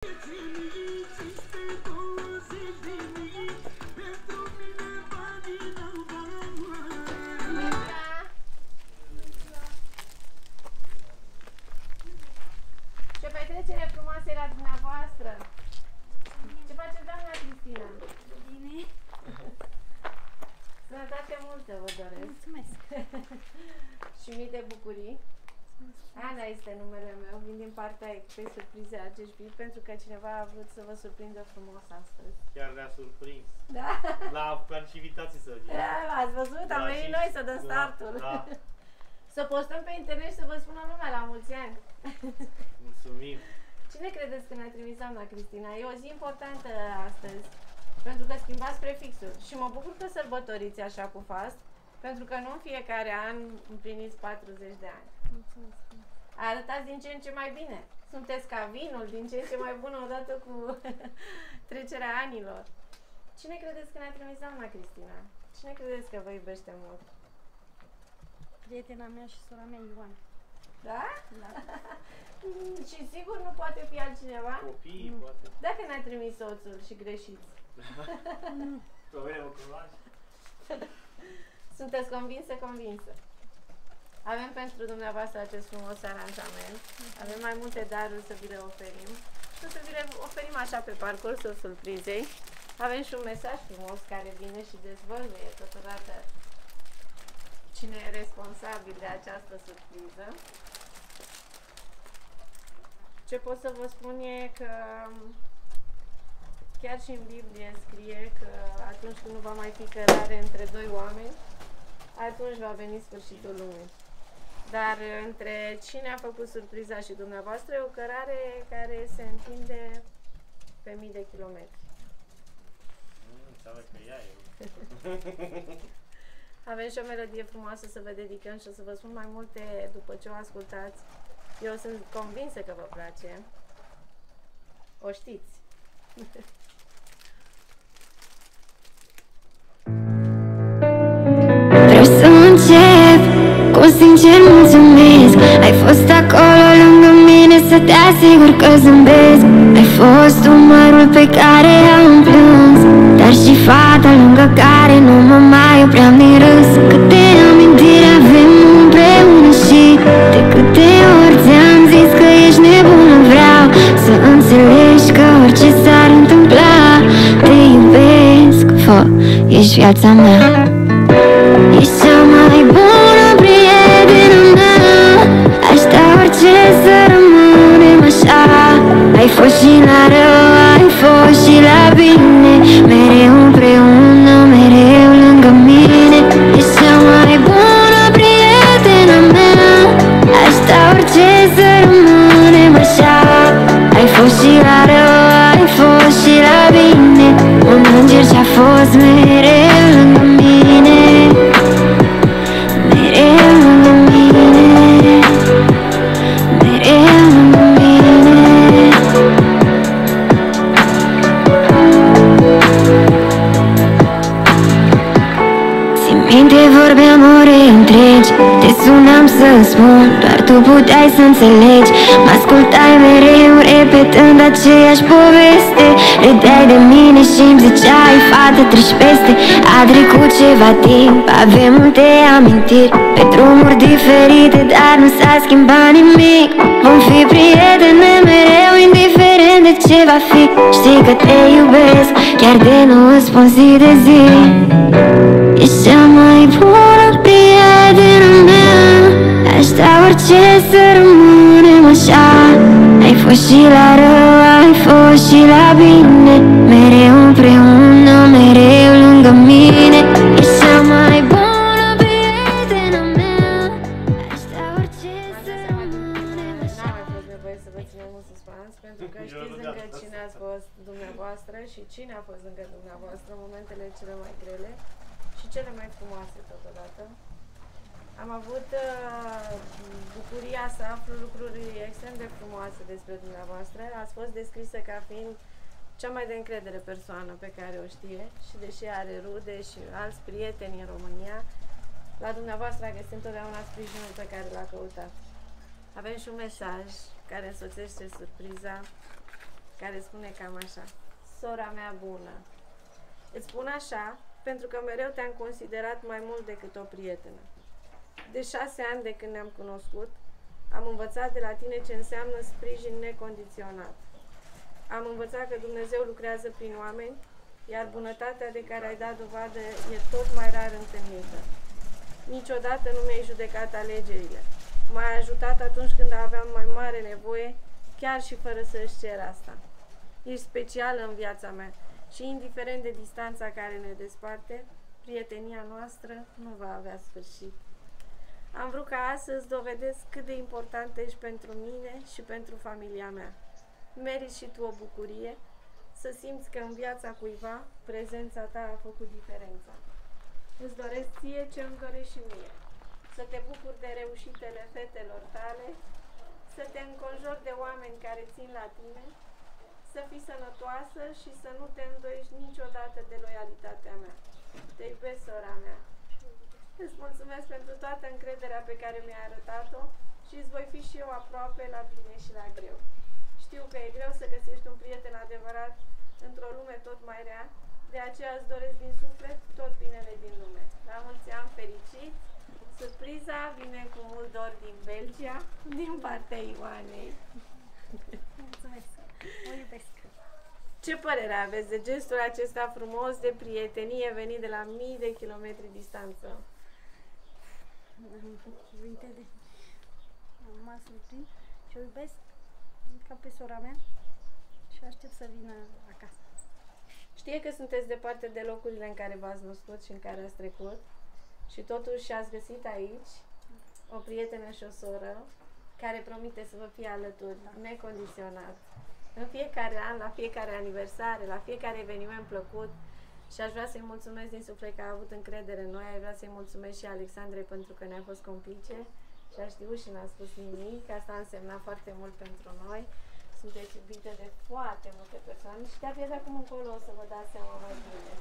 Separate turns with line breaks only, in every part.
Ce petrecere frumoasă e la dumneavoastră! Ce face doamna Cristina?
Bine.
Sănătate multă vă doresc!
Mulțumesc!
Și mii de bucurii! Ana este numele meu, vin din partea echipei surprize HHB pentru că cineva a vrut să vă surprindă frumos astăzi.
Chiar ne-a surprins.
Da?
La planificații să zic.
Da, ați văzut? Am venit noi să dăm startul.
Da.
Să postăm pe internet și să vă spună lumea la mulți ani.
Mulțumim.
Cine credeți că ne-a trimis doamna Cristina? E o zi importantă astăzi, pentru că schimbați prefixul. Și mă bucur că sărbătoriți așa cu fast, pentru că nu în fiecare an împliniți 40 de ani.
Mulțumesc!
Arătați din ce în ce mai bine. Sunteți ca vinul, din ce în ce mai bun odată cu trecerea anilor. Cine credeți că ne-a trimis doamna Cristina? Cine credeți că vă iubește mult?
Prietena mea și sora mea, Ioana.
Da?
Da.
Și sigur nu poate fi altcineva?
Copiii, poate.
Dacă ne-a trimis soțul și greșiți.
Probleme cu lași.
Sunteți convinsă? Avem pentru dumneavoastră acest frumos aranjament. Avem mai multe daruri să vi le oferim. Și o să vi le oferim așa pe parcursul surprizei. Avem și un mesaj frumos care vine și dezvăluie totodată cine e responsabil de această surpriză. Ce pot să vă spun e că chiar și în Biblie scrie că atunci când nu va mai fi cărare între doi oameni, atunci va veni sfârșitul lumii. Dar între cine a făcut surpriza și dumneavoastră e o cărare care se întinde pe mii de kilometri.
Înseamnă că ea e.
Avem și o melodie frumoasă să vă dedicăm și o să vă spun mai multe după ce o ascultați. Eu sunt convinsă că vă place. O știți.
Vreau să încep cu sincer mulțumesc. Ai fost acolo lângă mine să te asigur că zâmbesc. Ai fost umărul pe care am plâns, dar și fata lângă care nu mă mai opream din râs. Câte amintiri avem împreună și de câte ori ți-am zis că ești nebună. Vreau să înțelegi că orice s-ar întâmpla, te iubesc, fă, ești viața mea. Ești cea mai bună prietenă mea. Aș da orice să rămânem așa. Ai fost și la rău, ai fost și la bine, mereu împreună, mereu lângă mine. Ești cea mai bună prietenă mea. Aș da orice să rămânem așa. Ai fost și la rău, ai fost și la bine, un înger ce-a fost mereu lângă mine. Mereu lângă mine, mereu lângă mine. Țin minte, vorbeam ore întregi, te sunam să spun, doar tu puteai să înțelegi. Mă ascultai mereu repetând aceeași poveste. Râdeai de mine și-mi ziceai, fată, treci peste. A trecut ceva timp, avem multe amintiri pe drumuri diferite, dar nu s-a schimbat nimic. Vom fi prietene mereu, indiferent de ce va fi. Știi că te iubesc, chiar de nu îți spun zi de zi. Ești cea mai bună prietenă mea. Aș da orice să rămânem așa. Ai fost și la rău, ai fost și la bine, mereu împreună, mereu lângă mine. Ești cea mai bună prietenă mea. Aș da orice să rămânem așa.
N-a mai fost nevoie să vă ținem în suspans, pentru că știți încă cine ați fost dumneavoastră și cine a fost lângă dumneavoastră în momentele cele mai grele și cele mai frumoase totodată. Am avut bucuria să aflu lucruri extrem de frumoase despre dumneavoastră. Ați fost descrisă ca fiind cea mai de încredere persoană pe care o știe și deși are rude și alți prieteni în România, la dumneavoastră a găsit întotdeauna sprijinul pe care l-a căutat. Avem și un mesaj care însoțește surpriza. care spune cam așa: sora mea bună, îți spun așa pentru că mereu te-am considerat mai mult decât o prietenă. De 6 ani de când ne-am cunoscut, am învățat de la tine ce înseamnă sprijin necondiționat. Am învățat că Dumnezeu lucrează prin oameni, iar bunătatea de care ai dat dovadă e tot mai rar întâlnită. Niciodată nu mi-ai judecat alegerile. M-ai ajutat atunci când aveam mai mare nevoie, chiar și fără să-și cer asta. Ești specială în viața mea și, indiferent de distanța care ne desparte, prietenia noastră nu va avea sfârșit. Am vrut ca astăzi să dovedesc cât de importantă ești pentru mine și pentru familia mea. Meriți și tu o bucurie să simți că în viața cuiva prezența ta a făcut diferența. Îți doresc ție ce îmi dorești și mie. Să te bucuri de reușitele fetelor tale, să te înconjori de oameni care țin la tine, să fii sănătoasă și să nu te îndoiești niciodată de loialitatea mea. Te iubesc, sora mea. Îți mulțumesc pentru toată încrederea pe care mi-ai arătat-o și îți voi fi și eu aproape la bine și la greu. Știu că e greu să găsești un prieten adevărat într-o lume tot mai rea, de aceea îți doresc din suflet tot binele din lume. La mulți ani fericit! Surpriza vine cu mult dor din Belgia, din partea Ioanei.
Mulțumesc! O iubesc!
Ce părere aveți de gestul acesta frumos de prietenie venit de la mii de kilometri distanță?
Cuvinte de... M-a surprins și o iubesc ca pe sora mea și aștept să vină acasă.
Știe că sunteți departe de locurile în care v-ați născut și în care ați trecut și totuși ați găsit aici o prietenă și o soră care promite să vă fie alături, necondiționat. În fiecare an, la fiecare aniversare, la fiecare eveniment plăcut. Și aș vrea să-i mulțumesc din suflet că a avut încredere în noi. Aș vrea să-i mulțumesc și Alexandrei pentru că ne-a fost complice și a știut și n-a spus nimic. Asta a însemnat foarte mult pentru noi. Sunteți iubite de foarte multe persoane și de-abia de acum încolo o să vă dați seama mai bine.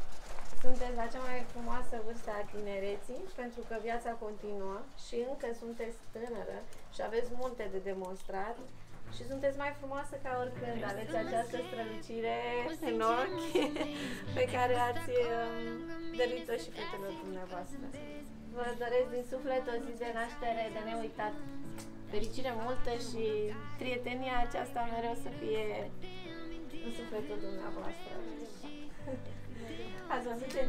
Sunteți la cea mai frumoasă vârstă a tinereții, pentru că viața continuă și încă sunteți tânără și aveți multe de demonstrat și sunteți mai frumoasă ca oricând. Aveți această strălucire în ochi pe care ați dăruit-o și fetelor dumneavoastră. Vă doresc din suflet o zi de naștere de neuitat. Fericire multă și prietenia aceasta mereu să fie în sufletul dumneavoastră. Ați văzut ce